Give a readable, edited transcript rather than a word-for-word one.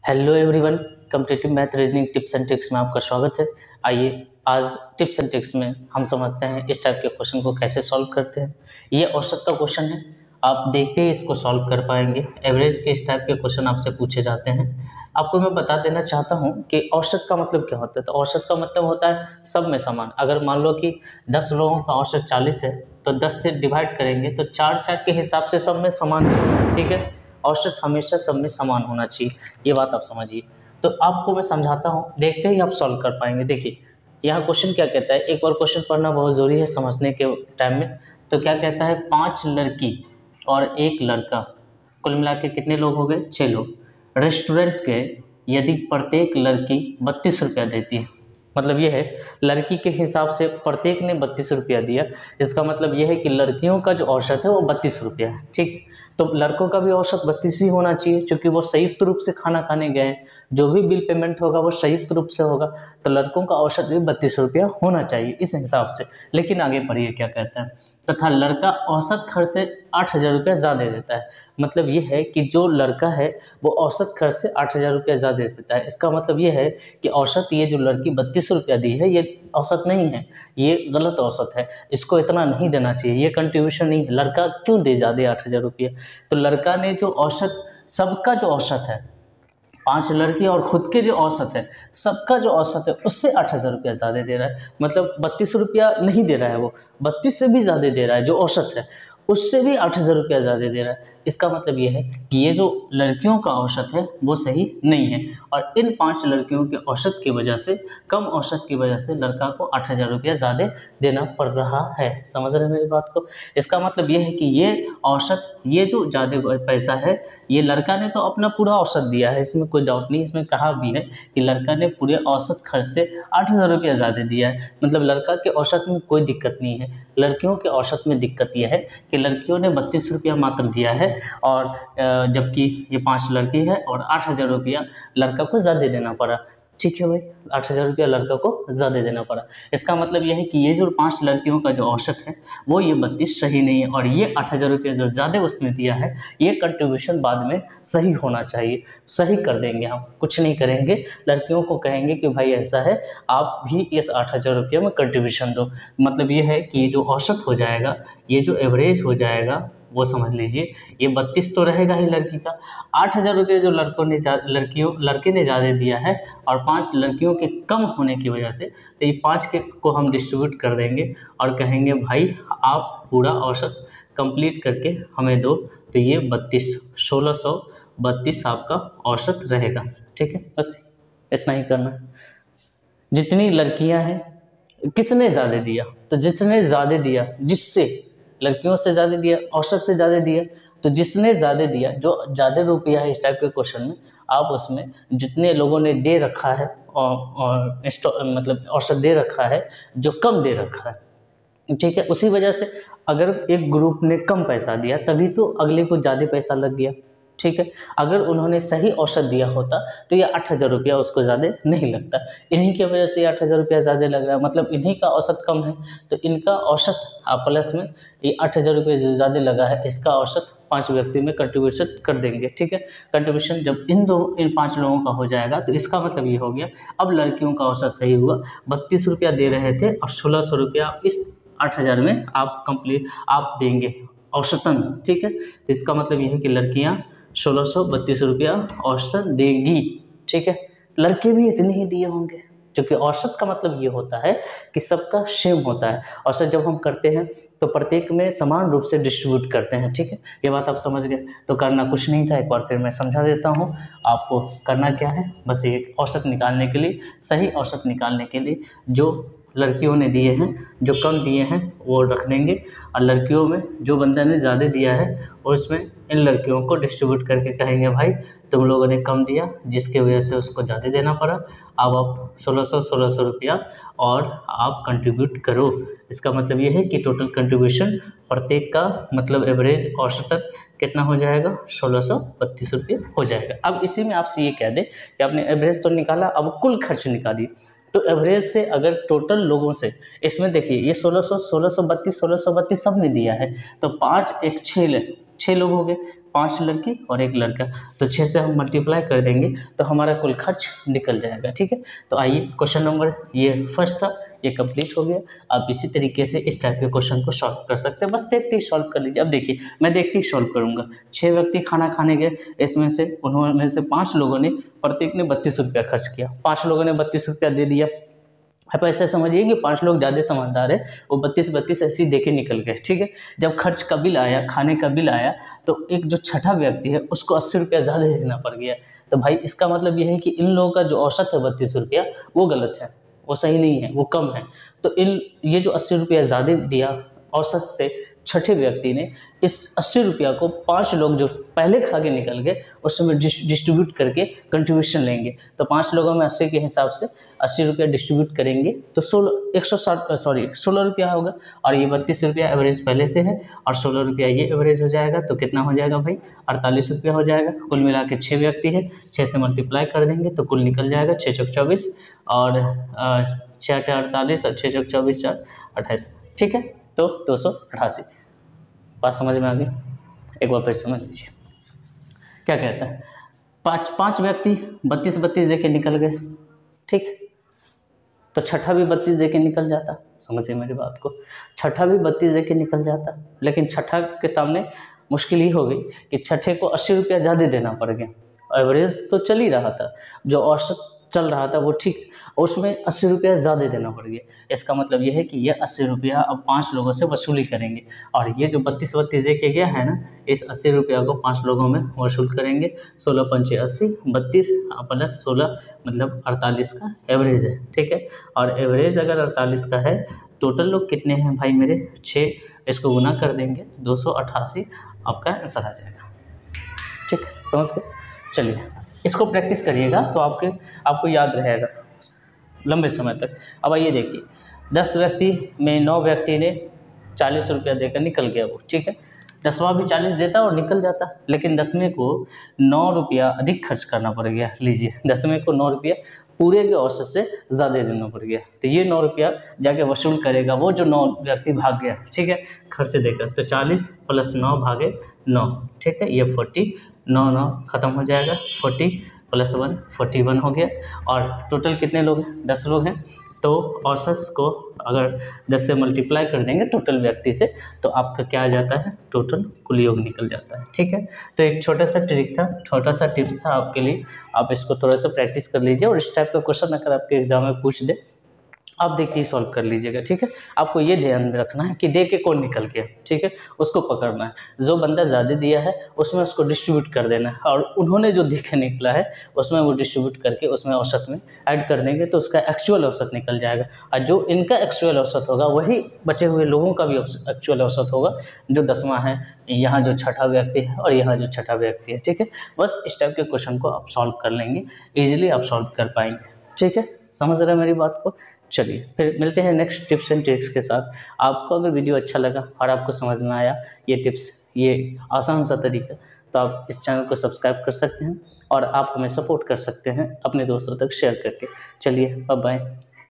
Hello everyone, competitive math reasoning tips and tricks में आपका स्वागत है। आइए आज टिप्स एंड ट्रिक्स में हम समझते हैं इस टाइप के क्वेश्चन को कैसे सॉल्व करते हैं। ये औसत का क्वेश्चन है, आप देखते ही इसको सॉल्व कर पाएंगे। एवरेज के इस टाइप के क्वेश्चन आपसे पूछे जाते हैं। आपको मैं बता देना चाहता हूँ कि औसत का मतलब क्या होता है। तो औसत का मतलब होता है सब में समान। अगर मान लो कि 10 लोगों का औसत 40 है तो 10 से डिवाइड करेंगे तो 4 के हिसाब से सब में समान है। ठीक है, औसत हमेशा सब में समान होना चाहिए, ये बात आप समझिए। तो आपको मैं समझाता हूँ, देखते ही आप सॉल्व कर पाएंगे। देखिए यहाँ क्वेश्चन क्या कहता है, एक बार क्वेश्चन पढ़ना बहुत ज़रूरी है समझने के टाइम में। तो क्या कहता है, 5 लड़की और 1 लड़का, कुल मिला के कितने लोग हो गए, 6 लोग। रेस्टोरेंट के यदि प्रत्येक लड़की 32 रुपया देती है, मतलब ये है लड़की के हिसाब से प्रत्येक ने 32 रुपया दिया, इसका मतलब ये है कि लड़कियों का जो औसत है वो 32 रुपया है। ठीक है, तो लड़कों का भी औसत 32 ही होना चाहिए, क्योंकि वो संयुक्त रूप से खाना खाने गए हैं। जो भी बिल पेमेंट होगा वो संयुक्त रूप से होगा, तो लड़कों का औसत भी 32 रुपया होना चाहिए इस हिसाब से। लेकिन आगे पढ़िए क्या कहता है, तथा लड़का औसत खर्च से 8,000 रुपया ज़्यादा देता है। मतलब ये है कि जो लड़का है वो औसत खर्च से 8,000 रुपया ज़्यादा देता है। इसका मतलब ये है कि औसत ये जो लड़की 32 रुपया दी है ये औसत नहीं है, ये गलत औसत है, इसको इतना नहीं देना चाहिए, ये कंट्रीब्यूशन नहीं है। लड़का क्यों दे ज़्यादा 8,000 रुपया? तो लड़का ने जो औसत, सबका जो औसत है, 5 लड़की और खुद के जो औसत है, सबका जो औसत है उससे 8,000 रुपया ज़्यादा दे रहा है। मतलब 32 रुपया नहीं दे रहा है, वो 32 से भी ज़्यादा दे रहा है। जो औसत है उससे भी 8,000 रुपया ज़्यादा दे रहा है। इसका मतलब ये है कि ये जो लड़कियों का औसत है वो सही नहीं है, और इन 5 लड़कियों के औसत की वजह से, कम औसत की वजह से लड़का को 8,000 रुपया ज़्यादा देना पड़ रहा है। समझ रहे हैं मेरी बात को? इसका मतलब ये है कि ये औसत, ये जो ज़्यादा पैसा है, ये लड़का ने तो अपना पूरा औसत दिया है, इसमें कोई डाउट नहीं। इसमें कहा भी है कि लड़का ने पूरे औसत खर्च से 8,000 रुपया ज़्यादा दिया है। मतलब लड़का के औसत में कोई दिक्कत नहीं है, लड़कियों के औसत में दिक्कत यह है कि लड़कियों ने 32 रुपया मात्र दिया है, और जबकि ये 5 लड़की है और 8,000 रुपया लड़का को ज़्यादा देना पड़ा। ठीक है भाई, 8,000 रुपया लड़का को ज़्यादा देना पड़ा। इसका मतलब यह है कि ये जो 5 लड़कियों का जो औसत है वो ये 32 सही नहीं है, और ये 8,000 रुपया जो ज़्यादा उसने दिया है ये कंट्रीब्यूशन बाद में सही होना चाहिए। सही कर देंगे हम, कुछ नहीं करेंगे, लड़कियों को कहेंगे कि भाई ऐसा है, आप भी इस 8,000 रुपया में कंट्रीब्यूशन दो। मतलब ये है कि जो औसत हो जाएगा, ये जो एवरेज हो जाएगा, वो समझ लीजिए ये 32 तो रहेगा ही लड़की का। 8,000 रुपये जो लड़के ने ज़्यादा दिया है, और 5 लड़कियों के कम होने की वजह से, तो ये 5 के को हम डिस्ट्रीब्यूट कर देंगे और कहेंगे भाई आप पूरा औसत कंप्लीट करके हमें दो। तो ये 1632 आपका औसत रहेगा। ठीक है, बस इतना ही करना है। जितनी लड़कियां हैं, किसने ज़्यादा दिया, तो जिसने ज़्यादा दिया, जिससे लड़कियों से ज़्यादा दिया, औसत से ज़्यादा दिया, तो जिसने ज़्यादा दिया, जो ज़्यादा रुपया है इस टाइप के क्वेश्चन में, आप उसमें जितने लोगों ने दे रखा है और मतलब औसत दे रखा है, जो कम दे रखा है, ठीक है, उसी वजह से अगर एक ग्रुप ने कम पैसा दिया तभी तो अगले को ज़्यादा पैसा लग गया। ठीक है, अगर उन्होंने सही औसत दिया होता तो ये 8,000 रुपया उसको ज़्यादा नहीं लगता। इन्हीं की वजह से ये 8,000 रुपया ज़्यादा लग रहा है, मतलब इन्हीं का औसत कम है, तो इनका औसत प्लस में ये 8,000 रुपये जो ज़्यादा लगा है, इसका औसत 5 व्यक्ति में कंट्रीब्यूशन कर देंगे। ठीक है, कंट्रीब्यूशन जब इन 5 लोगों का हो जाएगा तो इसका मतलब ये हो गया, अब लड़कियों का औसत सही हुआ। 32 रुपया दे रहे थे और 1600 रुपया इस 8,000 में आप देंगे औसतन। ठीक है, तो इसका मतलब ये है कि लड़कियां 1632 रुपया औसतन देंगी। ठीक है, लड़के भी इतने ही दिए होंगे, क्योंकि औसत का मतलब ये होता है कि सबका सेम होता है। औसत जब हम करते हैं तो प्रत्येक में समान रूप से डिस्ट्रीब्यूट करते हैं। ठीक है, ये बात आप समझ गए। तो करना कुछ नहीं था, एक बार फिर मैं समझा देता हूँ आपको। करना क्या है, बस एक औसत निकालने के लिए, सही औसत निकालने के लिए जो लड़कियों ने दिए हैं, जो कम दिए हैं वो रख देंगे, और लड़कियों में जो बंदा ने ज़्यादा दिया है और उसमें इन लड़कियों को डिस्ट्रीब्यूट करके कहेंगे भाई तुम लोगों ने कम दिया, जिसके वजह से उसको ज़्यादा देना पड़ा, अब आप 1600 रुपया और आप कंट्रीब्यूट करो। इसका मतलब ये है कि टोटल कंट्रीब्यूशन प्रत्येक का मतलब एवरेज औसतन कितना हो जाएगा, 1632 रुपये हो जाएगा। अब इसी में आपसे ये कह दें कि आपने एवरेज तो निकाला, अब कुल खर्च निकालिए। तो एवरेज से अगर टोटल लोगों से, इसमें देखिए ये 1632 सब ने दिया है, तो 5 1 6 6 लोग हो गए, 5 लड़की और 1 लड़का, तो 6 से हम मल्टीप्लाई कर देंगे तो हमारा कुल खर्च निकल जाएगा। ठीक है, तो आइए क्वेश्चन नंबर ये फर्स्ट था, ये कंप्लीट हो गया। आप इसी तरीके से इस टाइप के क्वेश्चन को सॉल्व कर सकते हैं, बस देखते ही सॉल्व कर लीजिए। अब देखिए मैं देखते ही सॉल्व करूंगा। 6 व्यक्ति खाना खाने गए, इसमें से उन्होंने से 5 लोगों ने, प्रत्येक ने 32 रुपया खर्च किया। 5 लोगों ने 32 रुपया दे दिया। आप ऐसा समझिए कि 5 लोग ज़्यादा समझदार है, वो 32 ऐसे ही देके निकल गए। ठीक है, जब खर्च का बिल आया, खाने का बिल आया, तो एक जो छठा व्यक्ति है उसको 80 रुपया ज़्यादा देना पड़ गया। तो भाई इसका मतलब ये है कि इन लोगों का जो औसत है 32 रुपया वो गलत है, वो सही नहीं है, वो कम है। तो ये जो 80 रुपया ज़्यादा दिया औसत से, छठे व्यक्ति ने इस 80 रुपया को 5 लोग जो पहले खा के निकल गए उसमें डिस्ट्रीब्यूट करके कंट्रीब्यूशन लेंगे। तो 5 लोगों में 80 के हिसाब से 80 रुपया डिस्ट्रीब्यूट करेंगे तो 16 रुपया होगा। और ये 32 रुपया एवरेज पहले से है और 16 रुपया ये एवरेज हो जाएगा। तो कितना हो जाएगा भाई, 48 रुपया हो जाएगा। कुल मिला के 6 व्यक्ति है, 6 से मल्टीप्लाई कर देंगे तो कुल निकल जाएगा 6 चौक 24 और 6 8 48 और 6 चौक 24 4 28। ठीक है, तो 288। बात समझ में आ गई? एक बार फिर समझ लीजिए क्या कहता है। पाँच व्यक्ति 32 दे के निकल गए। ठीक, तो छठा भी 32 दे के निकल जाता। समझिए मेरी बात को, छठा भी 32 दे के निकल जाता, लेकिन छठा के सामने मुश्किल ये हो गई कि छठे को 80 रुपया ज़्यादा देना पड़ गया। एवरेज तो चल ही रहा था, जो औसत चल रहा था वो ठीक, उसमें 80 रुपया ज़्यादा देना पड़ गया। इसका मतलब ये है कि ये 80 रुपया अब 5 लोगों से वसूली करेंगे। और ये जो 32 दे के गया है ना, इस 80 रुपया को 5 लोगों में वसूल करेंगे। 16 पंचे 80, 32 प्लस 16 मतलब 48 का एवरेज है। ठीक है, और एवरेज अगर 48 का है, टोटल लोग कितने हैं भाई मेरे 6, इसको गुना कर देंगे 288, आपका आंसर आ जाएगा। ठीक, समझ गए? चलिए इसको प्रैक्टिस करिएगा तो आपको याद रहेगा लंबे समय तक। अब आइए देखिए, 10 व्यक्ति में 9 व्यक्ति ने 40 रुपया देकर निकल गया वो। ठीक है, 10वां भी 40 देता और निकल जाता, लेकिन 10वें को 9 रुपया अधिक खर्च करना पड़ गया। लीजिए, 10वें को 9 रुपया पूरे के औसत से ज़्यादा देना पड़ गया। तो ये 9 रुपया जाके वसूल करेगा वो जो 9 व्यक्ति भाग गया। ठीक है, खर्च देकर। तो 40 प्लस 9 भागे 9। ठीक है, ये 40, 9 खत्म हो जाएगा, 40 प्लस 1 41 हो गया। और टोटल कितने लोग हैं, 10 लोग हैं। तो औसत को अगर 10 से मल्टीप्लाई कर देंगे टोटल व्यक्ति से, तो आपका क्या आ जाता है, टोटल कुल योग निकल जाता है। ठीक है, तो एक छोटा सा ट्रिक था, छोटा सा टिप्स था आपके लिए। आप इसको थोड़ा सा प्रैक्टिस कर लीजिए और इस टाइप का क्वेश्चन अगर आपके एग्जाम में पूछ दे, आप देखिए सॉल्व कर लीजिएगा। ठीक है, आपको ये ध्यान में रखना है कि दे के कौन निकल गया। ठीक है, उसको पकड़ना है। जो बंदा ज़्यादा दिया है उसमें उसको डिस्ट्रीब्यूट कर देना है, और उन्होंने जो दे के निकला है उसमें वो डिस्ट्रीब्यूट करके उसमें औसत में ऐड कर देंगे तो उसका एक्चुअल औसत निकल जाएगा। और जो इनका एक्चुअल औसत होगा वही बचे हुए लोगों का भी एक्चुअल औसत होगा, जो 10वां है, यहाँ जो छठा व्यक्ति है और यहाँ जो छठा व्यक्ति है। ठीक है, बस इस टाइप के क्वेश्चन को आप सॉल्व कर लेंगे, ईजिली आप सॉल्व कर पाएंगे। ठीक है, समझ रहे हैं मेरी बात को? चलिए फिर मिलते हैं नेक्स्ट टिप्स एंड ट्रिक्स के साथ। आपको अगर वीडियो अच्छा लगा और आपको समझ में आया ये टिप्स, ये आसान सा तरीका, तो आप इस चैनल को सब्सक्राइब कर सकते हैं और आप हमें सपोर्ट कर सकते हैं अपने दोस्तों तक शेयर करके। चलिए बाय बाय।